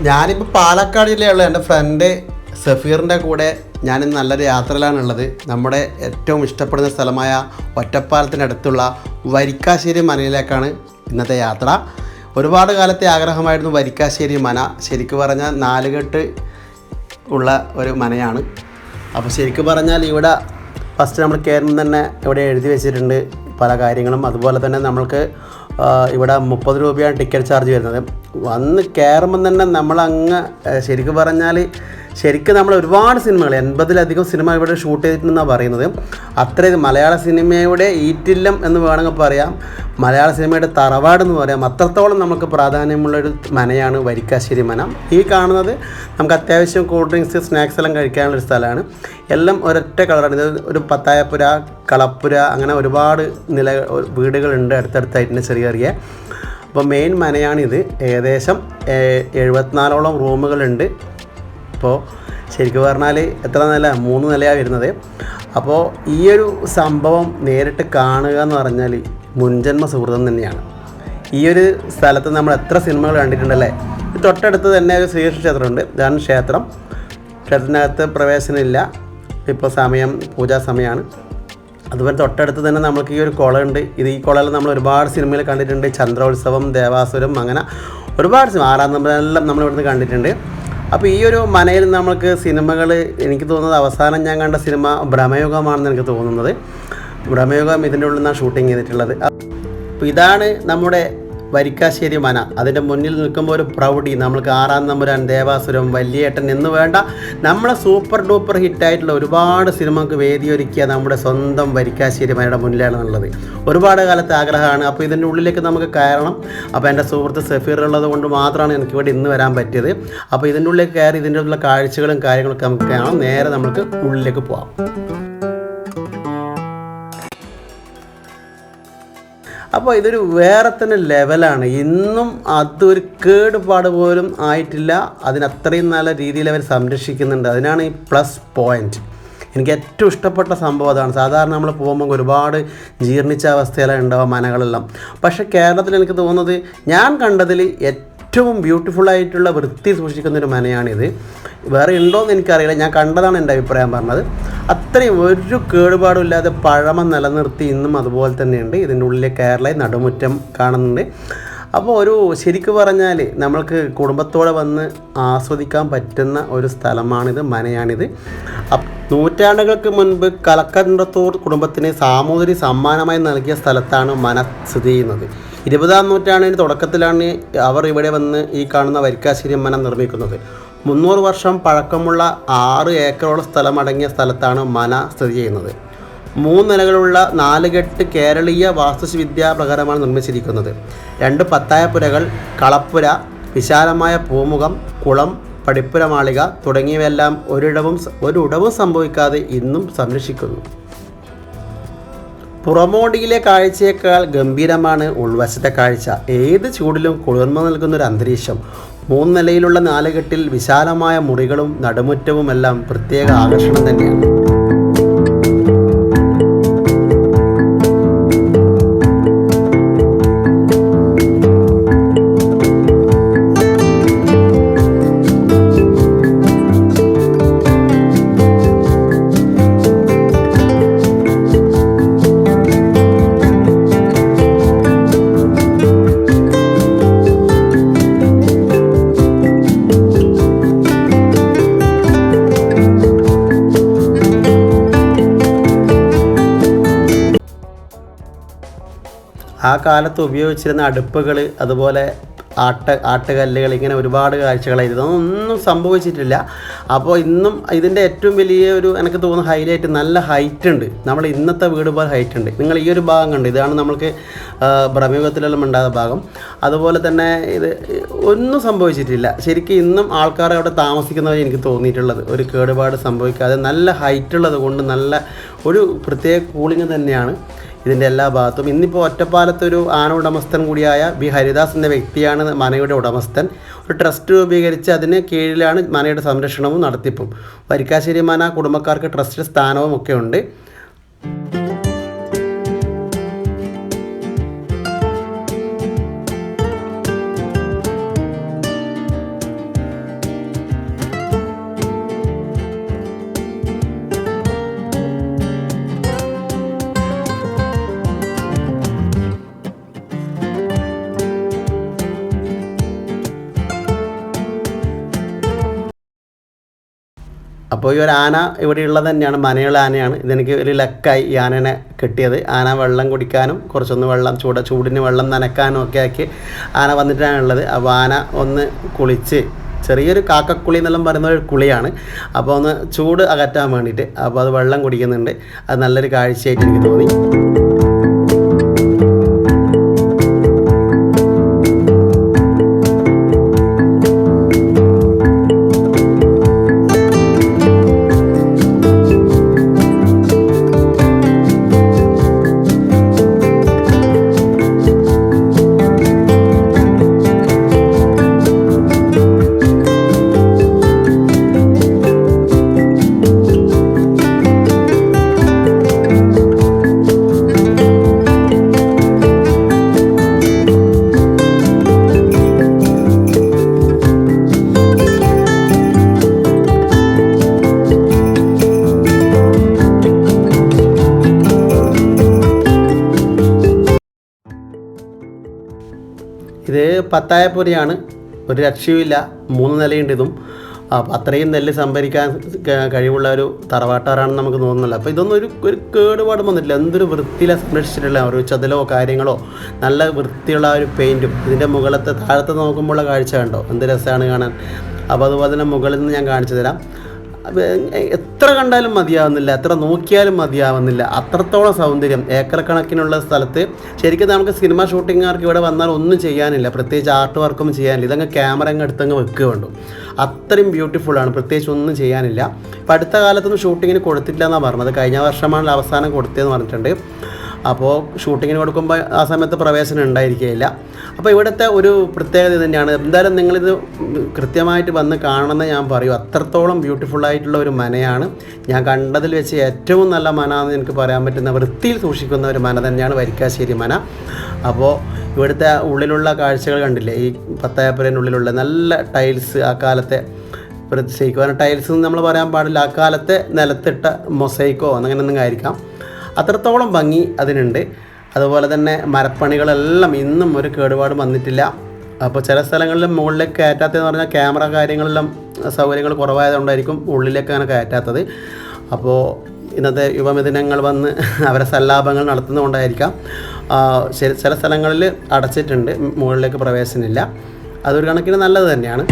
ഞാനിപ്പോൾ പാലക്കാട് ജില്ലയുള്ള എൻ്റെ ഫ്രണ്ട് സഫീറിൻ്റെ കൂടെ ഞാനിന്ന് നല്ലൊരു യാത്രയിലാണുള്ളത്. നമ്മുടെ ഏറ്റവും ഇഷ്ടപ്പെടുന്ന സ്ഥലമായ ഒറ്റപ്പാലത്തിനടുത്തുള്ള വരിക്കാശ്ശേരി മനയിലേക്കാണ് ഇന്നത്തെ യാത്ര. ഒരുപാട് കാലത്തെ ആഗ്രഹമായിരുന്നു വരിക്കാശ്ശേരി മന. ശരിക്കും പറഞ്ഞാൽ നാലുകെട്ട് ഉള്ള ഒരു മനയാണ്. അപ്പോൾ ശരിക്കും പറഞ്ഞാൽ ഇവിടെ ഫസ്റ്റ് നമ്മൾ കയറുമ്പോൾ തന്നെ ഇവിടെ എഴുതി വെച്ചിട്ടുണ്ട് പല കാര്യങ്ങളും. അതുപോലെ തന്നെ നമ്മൾക്ക് ഇവിടെ 30 രൂപയാണ് ടിക്കറ്റ് ചാർജ് വരുന്നത്. വന്ന് കയറുമ്പം തന്നെ നമ്മളങ്ങ് ശരിക്കും പറഞ്ഞാൽ നമ്മൾ ഒരുപാട് സിനിമകൾ 80ലധികം സിനിമ ഇവിടെ ഷൂട്ട് ചെയ്തിട്ടുണ്ടെന്നാണ് പറയുന്നത്. അത്രയും മലയാള സിനിമയുടെ ഈറ്റില്ലം എന്ന് വേണമെങ്കിൽ പറയാം, മലയാള സിനിമയുടെ തറവാട് എന്ന് പറയാം. അത്രത്തോളം നമുക്ക് പ്രാധാന്യമുള്ളൊരു മനയാണ് വരിക്കാശ്ശേരി മന. ഈ കാണുന്നത് നമുക്ക് അത്യാവശ്യം കൂൾ ഡ്രിങ്ക്സ്, സ്നാക്സ് എല്ലാം കഴിക്കാനുള്ളൊരു സ്ഥലമാണ്. എല്ലാം ഒരൊറ്റ കളറാണ്. ഇത് ഒരു പത്തായപ്പുര, കളപ്പുര, അങ്ങനെ ഒരുപാട് വീടുകളുണ്ട് അടുത്തടുത്തായിട്ടുണ്ട് ചെറിയ ചെറിയ. അപ്പോൾ മെയിൻ മനയാണിത്. ഏകദേശം 74ഓളം റൂമുകളുണ്ട്. അപ്പോൾ ശരിക്കും പറഞ്ഞാൽ എത്ര നില? 3 നിലയാണ് വരുന്നത്. അപ്പോൾ ഈ ഒരു സംഭവം നേരിട്ട് കാണുക എന്ന് പറഞ്ഞാൽ മുൻജന്മ സുഹൃതം തന്നെയാണ്. ഈ ഒരു സ്ഥലത്ത് നമ്മൾ എത്ര സിനിമകൾ കണ്ടിട്ടുണ്ടല്ലേ. തൊട്ടടുത്ത് തന്നെ ഒരു ശ്രീകൃഷ്ണ ക്ഷേത്രമുണ്ട്. ഇതാണ് ക്ഷേത്രം. ക്ഷേത്രത്തിനകത്ത് പ്രവേശനമില്ല, ഇപ്പോൾ സമയം പൂജാ സമയമാണ്. അതുപോലെ തൊട്ടടുത്ത് തന്നെ നമുക്ക് ഈ ഒരു കുളമുണ്ട്. ഈ കുളത്തിൽ നമ്മൾ ഒരുപാട് സിനിമകൾ കണ്ടിട്ടുണ്ട്. ചന്ദ്രോത്സവം, ദേവാസുരം, അങ്ങനെ ഒരുപാട് സിനിമ, 6-ാം നമ്പരെല്ലാം നമ്മൾ ഇവിടുന്ന് കണ്ടിട്ടുണ്ട്. അപ്പോൾ ഈ ഒരു മനയിൽ നമുക്ക് സിനിമകൾ, എനിക്ക് തോന്നുന്നത് അവസാനം ഞാൻ കണ്ട സിനിമ ഭ്രമയുഗമാണെന്ന് എനിക്ക് തോന്നുന്നത്. ഭ്രമയുഗം ഇതിൻ്റെ ഉള്ളിൽ നിന്നാണ് ഷൂട്ടിങ് ചെയ്തിട്ടുള്ളത്. അപ്പോൾ ഇതാണ് നമ്മുടെ വരിക്കാശ്ശേരി മന. അതിൻ്റെ മുന്നിൽ നിൽക്കുമ്പോൾ ഒരു പ്രൗഢി. നമ്മൾക്ക് 6-ാം നമ്പുരാൻ, ദേവാസുരം, വല്യേട്ടൻ എന്ന് വേണ്ട നമ്മളെ സൂപ്പർ ഡൂപ്പർ ഹിറ്റായിട്ടുള്ള ഒരുപാട് സിനിമക്ക് വേദിയൊരുക്കിയ നമ്മുടെ സ്വന്തം വരിക്കാശ്ശേരി മനയുടെ മുന്നിലാണെന്നുള്ളത് ഒരുപാട് കാലത്തെ ആഗ്രഹമാണ്. അപ്പോൾ ഇതിൻ്റെ ഉള്ളിലേക്ക് നമുക്ക് കയറണം. അപ്പോൾ എൻ്റെ സുഹൃത്ത് സഫീർ ഉള്ളത് കൊണ്ട് മാത്രമാണ് എനിക്കിവിടെ ഇന്ന് വരാൻ പറ്റിയത്. അപ്പോൾ ഇതിൻ്റെ ഉള്ളിലേക്ക് കയറി ഇതിൻ്റെ ഉള്ള കാഴ്ചകളും കാര്യങ്ങളൊക്കെ നമുക്ക് കാണാം. നേരെ നമുക്ക് ഉള്ളിലേക്ക് പോകാം. അപ്പോൾ ഇതൊരു വേറെ തന്നെ ലെവലാണ്. ഇന്നും അതൊരു കേടുപാട് പോലും ആയിട്ടില്ല. അതിനത്രയും നല്ല രീതിയിൽ അവർ സംരക്ഷിക്കുന്നുണ്ട്. അതിനാണ് ഈ പ്ലസ് പോയിൻറ്റ്. എനിക്ക് ഏറ്റവും ഇഷ്ടപ്പെട്ട സംഭവം അതാണ്. സാധാരണ നമ്മൾ പോകുമ്പോൾ ഒരുപാട് ജീർണിച്ച അവസ്ഥയിലാണ് ഉണ്ടാവുക മനകളെല്ലാം. പക്ഷേ കേരളത്തിൽ എനിക്ക് തോന്നുന്നത് ഞാൻ കണ്ടതിൽ ഏറ്റവും ബ്യൂട്ടിഫുള്ളായിട്ടുള്ള വൃത്തി സൂക്ഷിക്കുന്നൊരു മനയാണിത്. വേറെ ഉണ്ടോയെന്ന് എനിക്കറിയില്ല, ഞാൻ കണ്ടതാണ് എൻ്റെ അഭിപ്രായം പറഞ്ഞത്. അത്രയും ഒരു കേടുപാടും ഇല്ലാതെ പഴമ നിലനിർത്തി ഇന്നും അതുപോലെ തന്നെയുണ്ട്. ഇതിൻ്റെ ഉള്ളിലെ കേരള നടുമുറ്റം കാണുന്നുണ്ട്. അപ്പോൾ ഒരു ശരിക്കും പറഞ്ഞാൽ നമ്മൾക്ക് കുടുംബത്തോടെ വന്ന് ആസ്വദിക്കാൻ പറ്റുന്ന ഒരു സ്ഥലമാണിത്, മനയാണിത്. നൂറ്റാണ്ടുകൾക്ക് മുൻപ് കലക്കണ്ടത്തൂർ കുടുംബത്തിന് സാമൂതിരി സമ്മാനമായി നൽകിയ സ്ഥലത്താണ് മന സ്ഥിതി ചെയ്യുന്നത്. 20-ാം നൂറ്റാണ്ടിൻ്റെ തുടക്കത്തിലാണ് അവർ ഇവിടെ വന്ന് ഈ കാണുന്ന വരിക്കാശ്ശേരി മന നിർമ്മിക്കുന്നത്. 300 വർഷം പഴക്കമുള്ള 6 ഏക്കറോളം സ്ഥലമടങ്ങിയ സ്ഥലത്താണ് മന സ്ഥിതി ചെയ്യുന്നത്. 3 നിലകളുള്ള 4 കെട്ട് കേരളീയ വാസ്തുവിദ്യാ പ്രകാരമാണ് നിർമ്മിച്ചിരിക്കുന്നത്. 2 പത്തായപ്പുരകൾ, കളപ്പുര, വിശാലമായ പൂമുഖം, കുളം, പടിപ്പുര മാളിക തുടങ്ങിയവയെല്ലാം ഒരിടവും സംഭവിക്കാതെ ഇന്നും സംരക്ഷിക്കുന്നു. പുറമോടിയിലെ കാഴ്ചയേക്കാൾ ഗംഭീരമാണ് ഉൾവശത്തെ കാഴ്ച. ഏത് ചൂടിലും കുളിർമ നൽകുന്നൊരു അന്തരീക്ഷം. 3 നിലയിലുള്ള 4 കെട്ടിൽ വിശാലമായ മുറികളും നടുമുറ്റവുമെല്ലാം പ്രത്യേക ആകർഷണം തന്നെയാണ്. ആ കാലത്ത് ഉപയോഗിച്ചിരുന്ന അടുപ്പുകൾ, അതുപോലെ ആട്ടുകല്ലുകൾ, ഇങ്ങനെ ഒരുപാട് കാഴ്ചകളായിരുന്നു. അതൊന്നും സംഭവിച്ചിട്ടില്ല. അപ്പോൾ ഇന്നും ഇതിൻ്റെ ഏറ്റവും വലിയ ഒരു എനിക്ക് തോന്നുന്ന ഹൈലൈറ്റ്, നല്ല ഹൈറ്റ് ഉണ്ട്. നമ്മൾ ഇന്നത്തെ വീട് പോലെ ഹൈറ്റ് ഉണ്ട്. നിങ്ങൾ ഈ ഒരു ഭാഗം കണ്ട്, ഇതാണ് നമ്മൾക്ക് ഭ്രമയുഗത്തിലെല്ലാം ഉണ്ടായ ഭാഗം. അതുപോലെ തന്നെ ഇത് ഒന്നും സംഭവിച്ചിട്ടില്ല. ശരിക്കും ഇന്നും ആൾക്കാർ അവിടെ താമസിക്കുന്നവരെ എനിക്ക് തോന്നിയിട്ടുള്ളത് ഒരു കേടുപാട് സംഭവിക്കാതെ നല്ല ഹൈറ്റ് ഉള്ളത് കൊണ്ട് നല്ല ഒരു പ്രത്യേക കൂളിംഗ് തന്നെയാണ് ഇതിൻ്റെ എല്ലാ ഭാഗത്തും. ഇന്നിപ്പോൾ ഒറ്റപ്പാലത്തൊരു ആന ഉടമസ്ഥൻ കൂടിയായ ബി ഹരിദാസ് എന്ന വ്യക്തിയാണ് മനയുടെ ഉടമസ്ഥൻ. ഒരു ട്രസ്റ്റ് രൂപീകരിച്ച് അതിന് കീഴിലാണ് മനയുടെ സംരക്ഷണവും നടത്തിപ്പും. വരിക്കാശ്ശേരി മന കുടുംബക്കാർക്ക് ട്രസ്റ്റ് സ്ഥാനവും ഒക്കെ ഉണ്ട്. അപ്പോൾ ഈ ഒരു ആന ഇവിടെയുള്ളത് തന്നെയാണ്, മനയുള്ള ആനയാണ്. ഇതെനിക്ക് ഒരു ലക്കായി ഈ ആനനെ കിട്ടിയത്. ആന വെള്ളം കുടിക്കാനും കുറച്ചൊന്ന് വെള്ളം ചൂടിന് വെള്ളം നനക്കാനും ഒക്കെ ആക്കി ആന വന്നിട്ടാണുള്ളത്. അപ്പോൾ ആന ഒന്ന് കുളിച്ച്, ചെറിയൊരു കാക്കക്കുളി എന്നെല്ലാം പറയുന്ന ഒരു കുളിയാണ്. അപ്പോൾ ഒന്ന് ചൂട് അകറ്റാൻ വേണ്ടിയിട്ട് അപ്പോൾ അത് വെള്ളം കുടിക്കുന്നുണ്ട്. അത് നല്ലൊരു കാഴ്ചയായിട്ട് എനിക്ക് തോന്നി. ഇത് പത്തായപ്പുരയാണ്, ഒരു രക്ഷയുമില്ല, 3 നിലയുണ്ട് ഇതും. അപ്പോൾ അത്രയും നെല്ല് സംഭരിക്കാൻ കഴിവുള്ള ഒരു തറവാട്ടാറാണെന്ന് നമുക്ക് തോന്നുന്നില്ല. അപ്പോൾ ഇതൊന്നും ഒരു കേടുപാടും വന്നിട്ടില്ല. എന്തൊരു വൃത്തിയിലാണ് സംരക്ഷിച്ചിട്ടുള്ള ഒരു ചതലോ കാര്യങ്ങളോ, നല്ല വൃത്തിയുള്ള ആ ഒരു പെയിൻറ്റും. ഇതിൻ്റെ മുകളത്തെ താഴത്തെ നോക്കുമ്പോഴുള്ള കാഴ്ച കണ്ടോ, എന്ത് രസമാണ് കാണാൻ. അപ്പോൾ അതുപോലെ തന്നെ മുകളിൽ നിന്ന് ഞാൻ കാണിച്ചു തരാം. എത്ര കണ്ടാലും മതിയാവുന്നില്ല, എത്ര നോക്കിയാലും മതിയാവുന്നില്ല, അത്രത്തോളം സൗന്ദര്യം. ഏക്കർ കണക്കിനുള്ള സ്ഥലത്ത് ശരിക്കും നമുക്ക് സിനിമ ഷൂട്ടിങ്ങുകാർക്ക് ഇവിടെ വന്നാൽ ഒന്നും ചെയ്യാനില്ല, പ്രത്യേകിച്ച് ആർട്ട് വർക്കൊന്നും ചെയ്യാനില്ല. ഇതങ്ങ് ക്യാമറ അങ്ങ് എടുത്തങ്ങ് വെക്കുക വേണ്ടു. അത്രയും ബ്യൂട്ടിഫുള്ളാണ്, പ്രത്യേകിച്ച് ഒന്നും ചെയ്യാനില്ല. ഇപ്പം അടുത്ത കാലത്തൊന്നും ഷൂട്ടിങ്ങിന് കൊടുത്തിട്ടില്ല എന്നാണ് പറഞ്ഞത്. കഴിഞ്ഞ വർഷമാണ് അവസാനം കൊടുത്തതെന്ന് പറഞ്ഞിട്ടുണ്ട്. അപ്പോൾ ഷൂട്ടിങ്ങിന് കൊടുക്കുമ്പോൾ ആ സമയത്ത് പ്രവേശനം ഉണ്ടായിരിക്കുകയില്ല. അപ്പോൾ ഇവിടുത്തെ ഒരു പ്രത്യേകത തന്നെയാണ്. എന്തായാലും നിങ്ങളിത് കൃത്യമായിട്ട് വന്ന് കാണണമെന്ന് ഞാൻ പറയും. അത്രത്തോളം ബ്യൂട്ടിഫുള്ളായിട്ടുള്ള ഒരു മനയാണ്. ഞാൻ കണ്ടതിൽ വെച്ച് ഏറ്റവും നല്ല മന എന്ന് എനിക്ക് പറയാൻ പറ്റുന്ന, വൃത്തിയിൽ സൂക്ഷിക്കുന്ന ഒരു മന തന്നെയാണ് വരിക്കാശ്ശേരി മന. അപ്പോൾ ഇവിടുത്തെ ഉള്ളിലുള്ള കാഴ്ചകൾ കണ്ടില്ലേ, ഈ പത്തായപ്പുരേനുള്ളിലുള്ള നല്ല ടൈൽസ്, ആ കാലത്തെ ശരിക്കും പറഞ്ഞാൽ ടൈൽസ് എന്ന് നമ്മൾ പറയാൻ പാടില്ല, ആ കാലത്തെ നിലത്തിട്ട മൊസൈക്കോ അങ്ങനെയൊന്നും ആയിരിക്കാം. അത്രത്തോളം ഭംഗി അതിനുണ്ട്. അതുപോലെ തന്നെ മരപ്പണികളെല്ലാം ഇന്നും ഒരു കേടുപാടും വന്നിട്ടില്ല. അപ്പോൾ ചില സ്ഥലങ്ങളിൽ മുകളിലേക്ക് കയറ്റാത്തതെന്ന് പറഞ്ഞാൽ ക്യാമറ കാര്യങ്ങളെല്ലാം സൗകര്യങ്ങൾ കുറവായതുകൊണ്ടായിരിക്കും ഉള്ളിലേക്ക് അങ്ങനെ കയറ്റാത്തത്. അപ്പോൾ ഇന്നത്തെ യുവമിഥുനങ്ങൾ വന്ന് അവരെ സല്ലാപങ്ങൾ നടത്തുന്നതുകൊണ്ടായിരിക്കാം ചില സ്ഥലങ്ങളിൽ അടച്ചിട്ടുണ്ട്, മുകളിലേക്ക് പ്രവേശനമില്ല. അതൊരു കണക്കിന് നല്ലത് തന്നെയാണ്.